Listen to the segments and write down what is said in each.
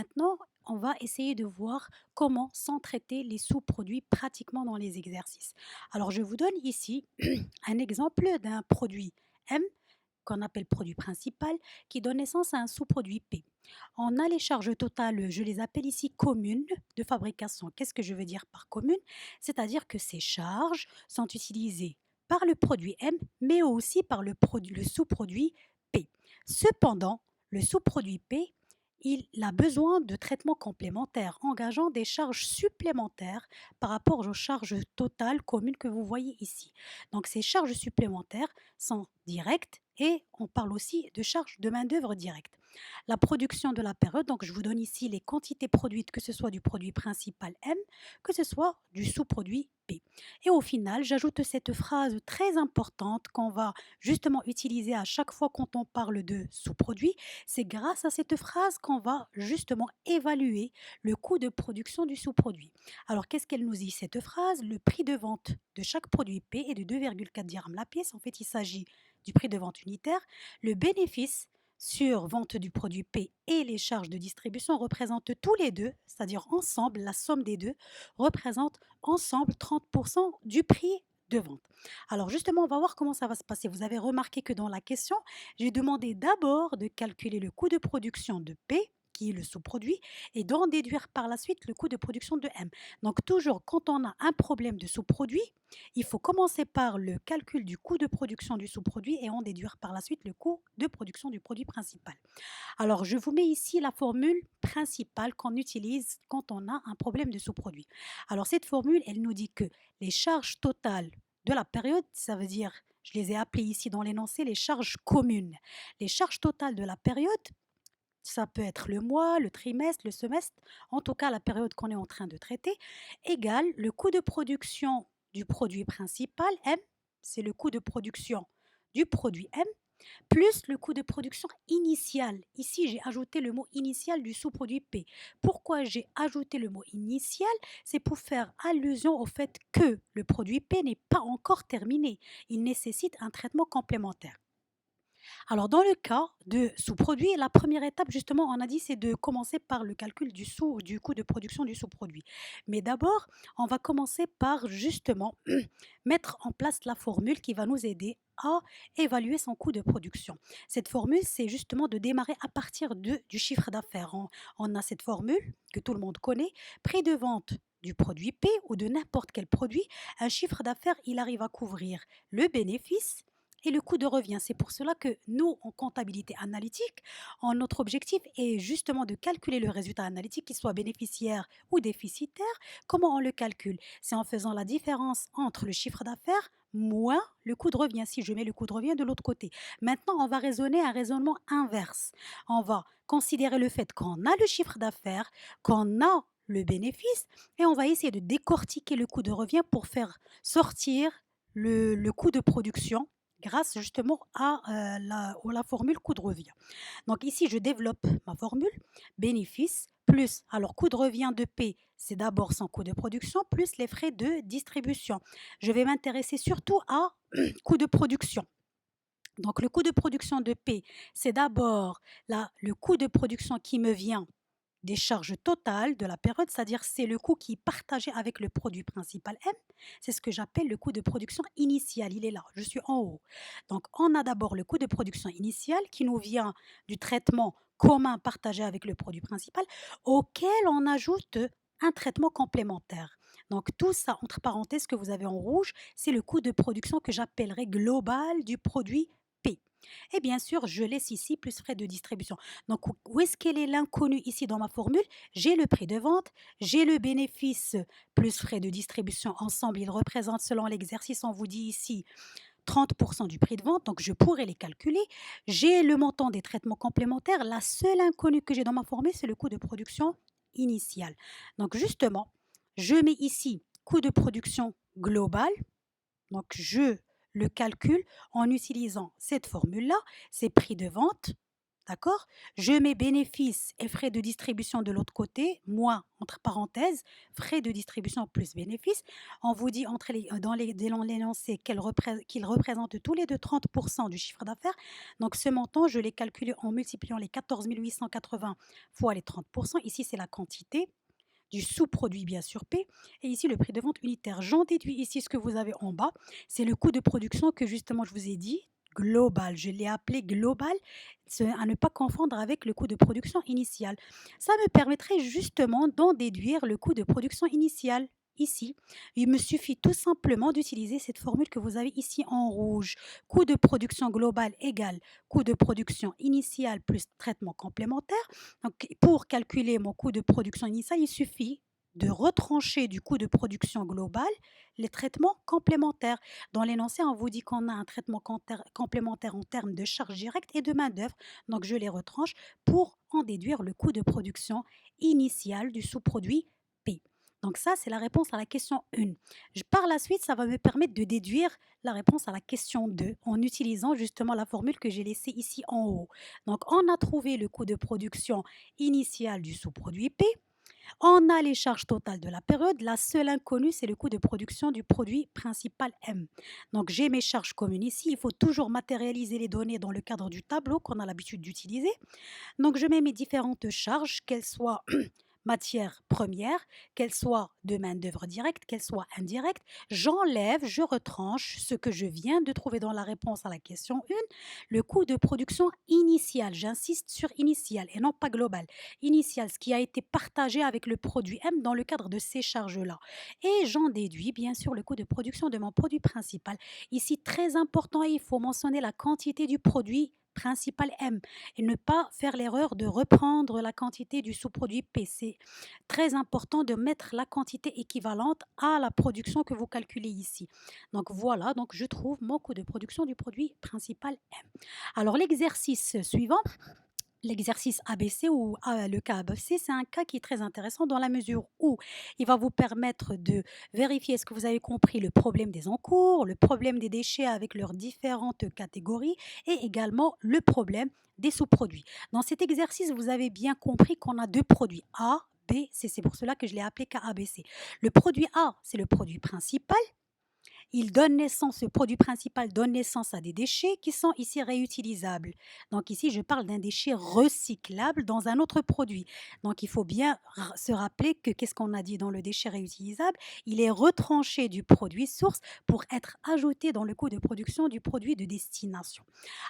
Maintenant, on va essayer de voir comment sans traiter les sous-produits pratiquement dans les exercices. Alors, je vous donne ici un exemple d'un produit M qu'on appelle produit principal, qui donne naissance à un sous-produit P. On a les charges totales, je les appelle ici communes de fabrication. Qu'est-ce que je veux dire par commune? C'est-à-dire que ces charges sont utilisées par le produit M, mais aussi par le sous-produit P. Cependant, le sous-produit P, il a besoin de traitements complémentaires, engageant des charges supplémentaires par rapport aux charges totales communes que vous voyez ici. Donc ces charges supplémentaires sont directes et on parle aussi de charges de main-d'œuvre directe. La production de la période, donc je vous donne ici les quantités produites, que ce soit du produit principal M, que ce soit du sous-produit P. Et au final, j'ajoute cette phrase très importante qu'on va justement utiliser à chaque fois quand on parle de sous-produit. C'est grâce à cette phrase qu'on va justement évaluer le coût de production du sous-produit. Alors qu'est-ce qu'elle nous dit cette phrase? Le prix de vente de chaque produit P est de 2,4 dirhams la pièce. En fait, il s'agit du prix de vente unitaire. Le bénéfice sur vente du produit P et les charges de distribution représentent tous les deux, c'est-à-dire ensemble, la somme des deux représente ensemble 30% du prix de vente. Alors justement, on va voir comment ça va se passer. Vous avez remarqué que dans la question, j'ai demandé d'abord de calculer le coût de production de P, qui est le sous-produit, et d'en déduire par la suite le coût de production de M. Donc toujours, quand on a un problème de sous-produit, il faut commencer par le calcul du coût de production du sous-produit et en déduire par la suite le coût de production du produit principal. Alors, je vous mets ici la formule principale qu'on utilise quand on a un problème de sous-produit. Alors, cette formule, elle nous dit que les charges totales de la période, ça veut dire, je les ai appelées ici dans l'énoncé, les charges communes. Les charges totales de la période, ça peut être le mois, le trimestre, le semestre, en tout cas la période qu'on est en train de traiter, égale le coût de production du produit principal, M, c'est le coût de production du produit M, plus le coût de production initial. Ici, j'ai ajouté le mot initial du sous-produit P. Pourquoi j'ai ajouté le mot initial? C'est pour faire allusion au fait que le produit P n'est pas encore terminé. Il nécessite un traitement complémentaire. Alors, dans le cas de sous-produit, la première étape, justement, on a dit, c'est de commencer par le calcul du coût de production du sous-produit. Mais d'abord, on va commencer par justement mettre en place la formule qui va nous aider à évaluer son coût de production. Cette formule, c'est justement de démarrer à partir du chiffre d'affaires. On a cette formule que tout le monde connaît, prix de vente du produit P ou de n'importe quel produit, un chiffre d'affaires, il arrive à couvrir le bénéfice et le coût de revient. C'est pour cela que nous, en comptabilité analytique, notre objectif est justement de calculer le résultat analytique, qu'il soit bénéficiaire ou déficitaire. Comment on le calcule? C'est en faisant la différence entre le chiffre d'affaires moins le coût de revient, si je mets le coût de revient de l'autre côté. Maintenant, on va raisonner un raisonnement inverse. On va considérer le fait qu'on a le chiffre d'affaires, qu'on a le bénéfice, et on va essayer de décortiquer le coût de revient pour faire sortir le coût de production grâce justement à la formule coût de revient. Donc ici, je développe ma formule bénéfice plus, alors coût de revient de P, c'est d'abord son coût de production plus les frais de distribution. Je vais m'intéresser surtout à coût de production. Donc le coût de production de P, c'est d'abord le coût de production qui me vient des charges totales de la période, c'est-à-dire c'est le coût qui est partagé avec le produit principal M. C'est ce que j'appelle le coût de production initial. Il est là, je suis en haut. Donc on a d'abord le coût de production initial qui nous vient du traitement commun partagé avec le produit principal, auquel on ajoute un traitement complémentaire. Donc tout ça, entre parenthèses, que vous avez en rouge, c'est le coût de production que j'appellerai global du produit P. Et bien sûr, je laisse ici plus frais de distribution. Donc, où est-ce qu'elle est l'inconnu ici dans ma formule? J'ai le prix de vente, j'ai le bénéfice plus frais de distribution. Ensemble, ils représentent, selon l'exercice, on vous dit ici 30% du prix de vente, donc je pourrais les calculer. J'ai le montant des traitements complémentaires. La seule inconnue que j'ai dans ma formule, c'est le coût de production initial. Donc, justement, je mets ici coût de production global. Donc, je le calcule en utilisant cette formule-là, c'est prix de vente, D'accord? Je mets bénéfices et frais de distribution de l'autre côté, moins, entre parenthèses, frais de distribution plus bénéfices. On vous dit dans l'énoncé qu'ils représentent tous les deux 30% du chiffre d'affaires. Donc ce montant, je l'ai calculé en multipliant les 14 880 fois les 30%. Ici, c'est la quantité du sous-produit bien sûr P. Et ici, le prix de vente unitaire. J'en déduis ici ce que vous avez en bas. C'est le coût de production que justement je vous ai dit, global. Je l'ai appelé global, à ne pas confondre avec le coût de production initial. Ça me permettrait justement d'en déduire le coût de production initial. Ici, il me suffit tout simplement d'utiliser cette formule que vous avez ici en rouge. Coût de production global égale coût de production initial plus traitement complémentaire. Donc, pour calculer mon coût de production initial, il suffit de retrancher du coût de production global les traitements complémentaires. Dans l'énoncé, on vous dit qu'on a un traitement complémentaire en termes de charges directes et de main-d'œuvre. Donc, je les retranche pour en déduire le coût de production initial du sous-produit P. Donc, ça, c'est la réponse à la question 1. Par la suite, ça va me permettre de déduire la réponse à la question 2 en utilisant justement la formule que j'ai laissée ici en haut. Donc, on a trouvé le coût de production initial du sous-produit P. On a les charges totales de la période. La seule inconnue, c'est le coût de production du produit principal M. Donc, j'ai mes charges communes ici. Il faut toujours matérialiser les données dans le cadre du tableau qu'on a l'habitude d'utiliser. Donc, je mets mes différentes charges, qu'elles soient matière première, qu'elle soit de main-d'œuvre directe, qu'elle soit indirecte. J'enlève, je retranche ce que je viens de trouver dans la réponse à la question 1, le coût de production initial. J'insiste sur initial et non pas global. Initial, ce qui a été partagé avec le produit M dans le cadre de ces charges-là. Et j'en déduis bien sûr le coût de production de mon produit principal. Ici, très important, il faut mentionner la quantité du produit principal M et ne pas faire l'erreur de reprendre la quantité du sous-produit P. C'est très important de mettre la quantité équivalente à la production que vous calculez ici. Donc voilà, donc je trouve mon coût de production du produit principal M. Alors l'exercice suivant, l'exercice ABC ou le cas ABC, c'est un cas qui est très intéressant dans la mesure où il va vous permettre de vérifier est-ce que vous avez compris le problème des encours, le problème des déchets avec leurs différentes catégories et également le problème des sous-produits. Dans cet exercice, vous avez bien compris qu'on a deux produits A, B, C. C'est pour cela que je l'ai appelé cas ABC. Le produit A, c'est le produit principal. Il donne naissance, ce produit principal donne naissance à des déchets qui sont ici réutilisables. Donc ici, je parle d'un déchet recyclable dans un autre produit. Donc il faut bien se rappeler que qu'est-ce qu'on a dit dans le déchet réutilisable? Il est retranché du produit source pour être ajouté dans le coût de production du produit de destination.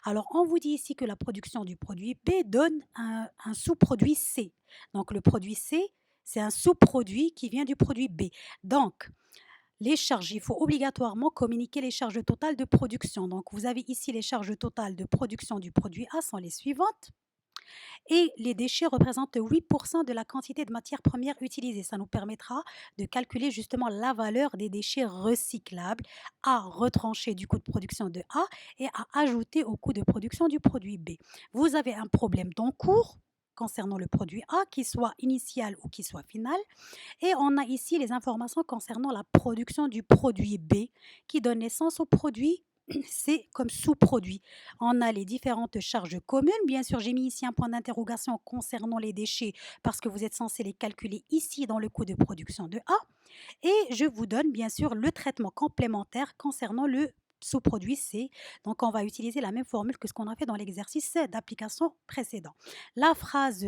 Alors on vous dit ici que la production du produit B donne un sous-produit C. Donc le produit C, c'est un sous-produit qui vient du produit B. Donc, les charges, il faut obligatoirement communiquer les charges totales de production. Donc, vous avez ici les charges totales de production du produit A sont les suivantes. Et les déchets représentent 8% de la quantité de matières premières utilisées. Ça nous permettra de calculer justement la valeur des déchets recyclables à retrancher du coût de production de A et à ajouter au coût de production du produit B. Vous avez un problème d'encours concernant le produit A, qu'il soit initial ou qu'il soit final. Et on a ici les informations concernant la production du produit B qui donne naissance au produit C comme sous-produit. On a les différentes charges communes. Bien sûr, j'ai mis ici un point d'interrogation concernant les déchets parce que vous êtes censé les calculer ici dans le coût de production de A. Et je vous donne bien sûr le traitement complémentaire concernant le sous-produit C. Donc, on va utiliser la même formule que ce qu'on a fait dans l'exercice d'application précédent. La phrase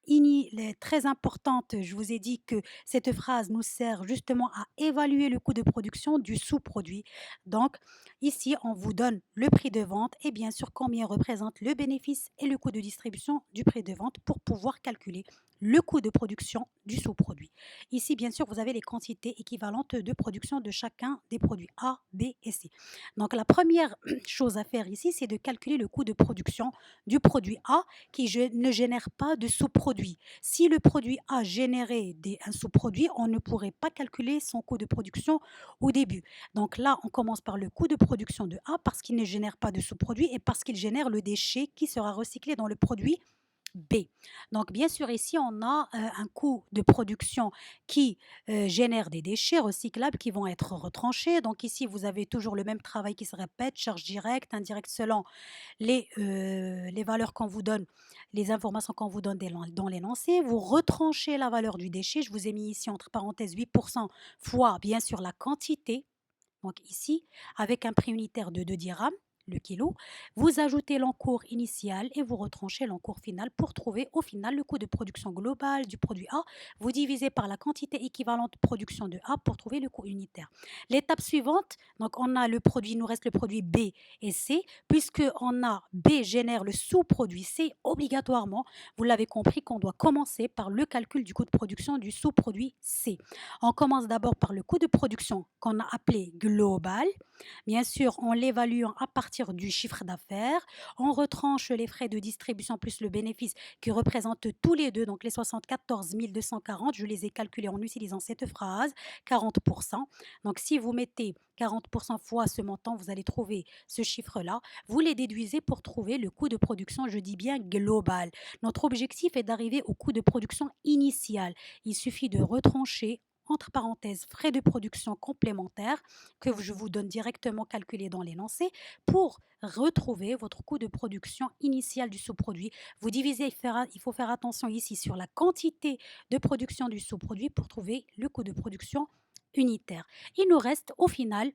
est très importante. Je vous ai dit que cette phrase nous sert justement à évaluer le coût de production du sous-produit. Donc, ici, on vous donne le prix de vente et bien sûr combien représente le bénéfice et le coût de distribution du prix de vente pour pouvoir calculer le coût de production du sous-produit. Ici, bien sûr, vous avez les quantités équivalentes de production de chacun des produits A, B et C. Donc, la première chose à faire ici, c'est de calculer le coût de production du produit A qui ne génère pas de sous-produit. Si le produit A générait un sous-produit, on ne pourrait pas calculer son coût de production au début. Donc là, on commence par le coût de production de A parce qu'il ne génère pas de sous-produit et parce qu'il génère le déchet qui sera recyclé dans le produit B. Donc bien sûr ici on a un coût de production qui génère des déchets recyclables qui vont être retranchés. Donc ici vous avez toujours le même travail qui se répète, charge directe, indirecte selon les valeurs qu'on vous donne, les informations qu'on vous donne dans l'énoncé. Vous retranchez la valeur du déchet. Je vous ai mis ici entre parenthèses 8% fois bien sûr la quantité. Donc ici, avec un prix unitaire de 2 dirhams le kilo, vous ajoutez l'encours initial et vous retranchez l'encours final pour trouver au final le coût de production global du produit A. Vous divisez par la quantité équivalente de production de A pour trouver le coût unitaire. L'étape suivante, donc on a le produit, il nous reste le produit B et C. Puisque on a B génère le sous-produit C, obligatoirement, vous l'avez compris qu'on doit commencer par le calcul du coût de production du sous-produit C. On commence d'abord par le coût de production qu'on a appelé global. Bien sûr, on l'évalue à partir du chiffre d'affaires. On retranche les frais de distribution plus le bénéfice qui représentent tous les deux, donc les 74 240. Je les ai calculés en utilisant cette phrase, 40%. Donc si vous mettez 40% fois ce montant, vous allez trouver ce chiffre-là. Vous les déduisez pour trouver le coût de production, je dis bien global. Notre objectif est d'arriver au coût de production initial. Il suffit de retrancher entre parenthèses frais de production complémentaires que je vous donne directement calculé dans l'énoncé pour retrouver votre coût de production initial du sous-produit. Vous divisez, il faut faire attention ici sur la quantité de production du sous-produit pour trouver le coût de production unitaire. Il nous reste au final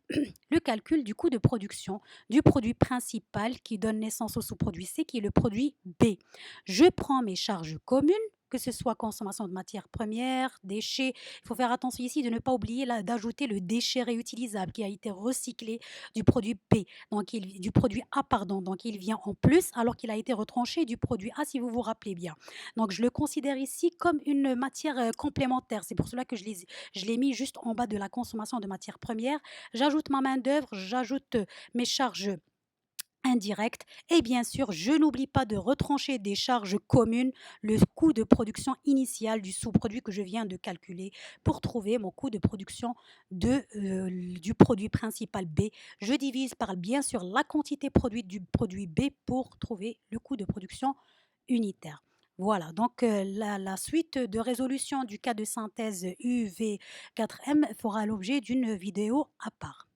le calcul du coût de production du produit principal qui donne naissance au sous-produit C qui est le produit B. Je prends mes charges communes, que ce soit consommation de matières premières, déchets. Il faut faire attention ici de ne pas oublier d'ajouter le déchet réutilisable qui a été recyclé du produit P, donc du produit A, pardon. Donc il vient en plus alors qu'il a été retranché du produit A, si vous vous rappelez bien. Donc je le considère ici comme une matière complémentaire. C'est pour cela que je l'ai mis juste en bas de la consommation de matières premières. J'ajoute ma main-d'œuvre, j'ajoute mes charges indirectes et bien sûr, je n'oublie pas de retrancher des charges communes, le coût de production initial du sous-produit que je viens de calculer pour trouver mon coût de production du produit principal B. Je divise par bien sûr la quantité produite du produit B pour trouver le coût de production unitaire. Voilà, donc la suite de résolution du cas de synthèse UV4M fera l'objet d'une vidéo à part.